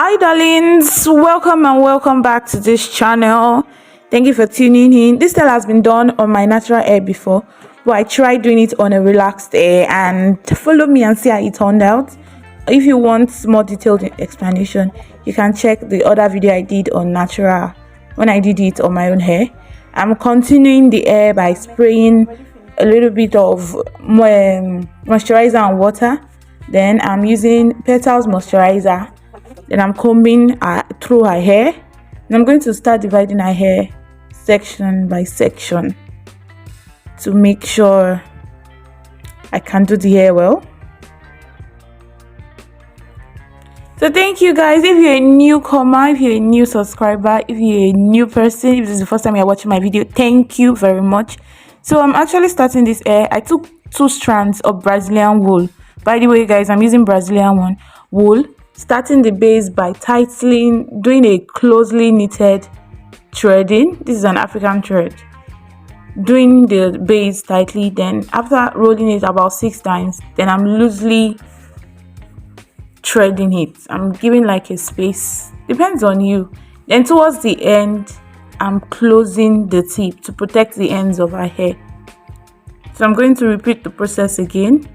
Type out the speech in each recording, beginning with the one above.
Hi darlings, welcome and welcome back to this channel. Thank you for tuning in. This style has been done on my natural hair before, but I tried doing it on a relaxed hair, and follow me and see how it turned out. If you want more detailed explanation, you can check the other video I did on natural when I did it on my own hair. I'm continuing the hair by spraying a little bit of moisturizer and water. Then I'm using Petals moisturizer. Then I'm combing through her hair, and I'm going to start dividing her hair section by section to make sure I can do the hair well. So thank you guys. If you're a newcomer, if you're a new subscriber, if you're a new person, if this is the first time you're watching my video, thank you very much. So I'm actually starting this hair. I took 2 strands of Brazilian wool. By the way guys, I'm using Brazilian wool. Starting the base by tightening, doing a closely knitted threading. This is an African thread. Doing the base tightly, then after rolling it about 6 times, then I'm loosely threading it. I'm giving like a space, depends on you. Then towards the end, I'm closing the tip to protect the ends of her hair. So I'm going to repeat the process again.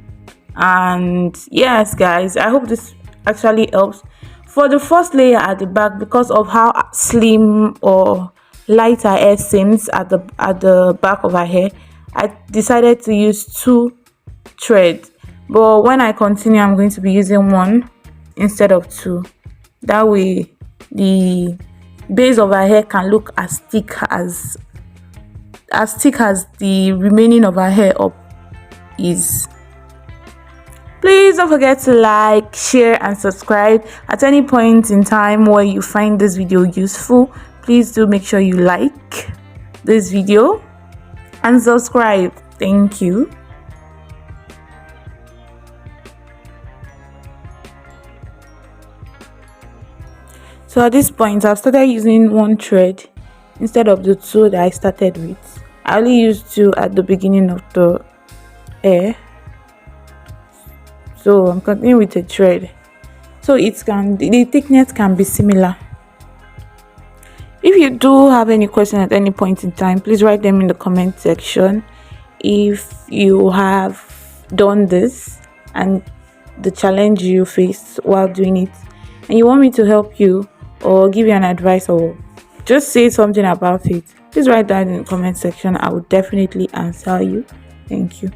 And yes guys, I hope this actually helps. For the first layer at the back, because of how slim or light her hair seems at the back of her hair, I decided to use 2 threads, but when I continue I'm going to be using 1 instead of 2. That way the base of her hair can look as thick as the remaining of her hair up is. Please don't forget to like, share and subscribe. At any point in time where you find this video useful, please do make sure you like this video and subscribe. Thank you. So at this point, I've started using 1 thread instead of the 2 that I started with. I only used 2 at the beginning of the hair. So I'm continuing with a thread, so the thickness can be similar. If you do have any question at any point in time, please write them in the comment section. If you have done this and the challenge you face while doing it, and you want me to help you or give you an advice or just say something about it, please write that in the comment section. I will definitely answer you. Thank you.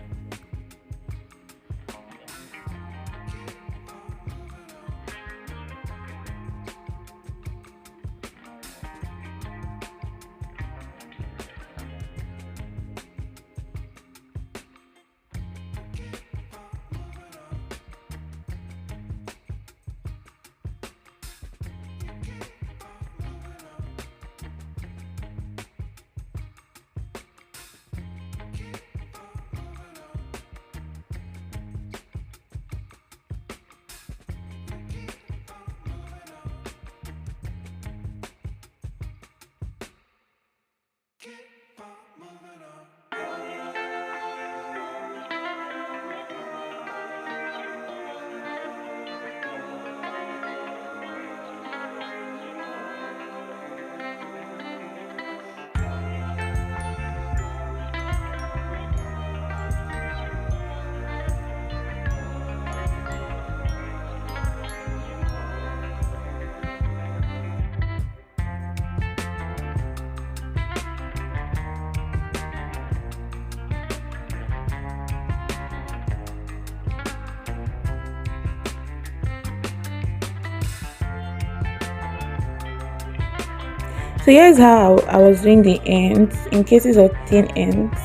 So here's how I was doing the ends. In cases of thin ends,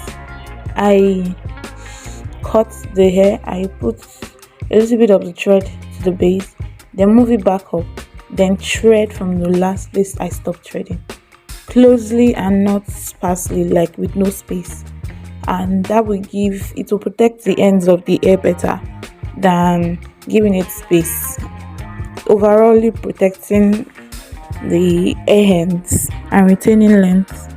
I cut the hair, I put a little bit of the thread to the base, then move it back up, then thread from the last place I stopped threading, closely and not sparsely, like with no space. And that will protect the ends of the hair better than giving it space, overall protecting the hair ends and retaining length.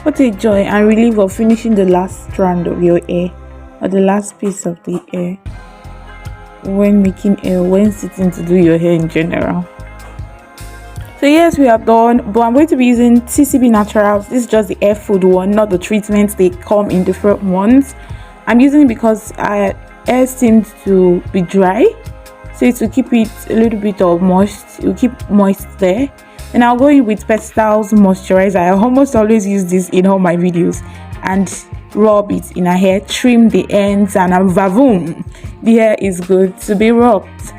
What a joy and relief of finishing the last strand of your hair, or the last piece of the hair, when making hair, when sitting to do your hair in general. So yes, we are done, but I'm going to be using TCB Naturals. This is just the hair food one, not the treatments. They come in different ones. I'm using it because our hair seems to be dry, so it will keep it a little bit of moist. It will keep moist there. And I'll go in with Hairstyles moisturizer. I almost always use this in all my videos, and rub it in our hair, trim the ends, and vavoom, the hair is good to be rocked.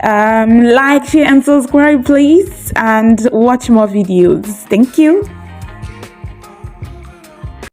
Like, share and subscribe please, and watch more videos. Thank you.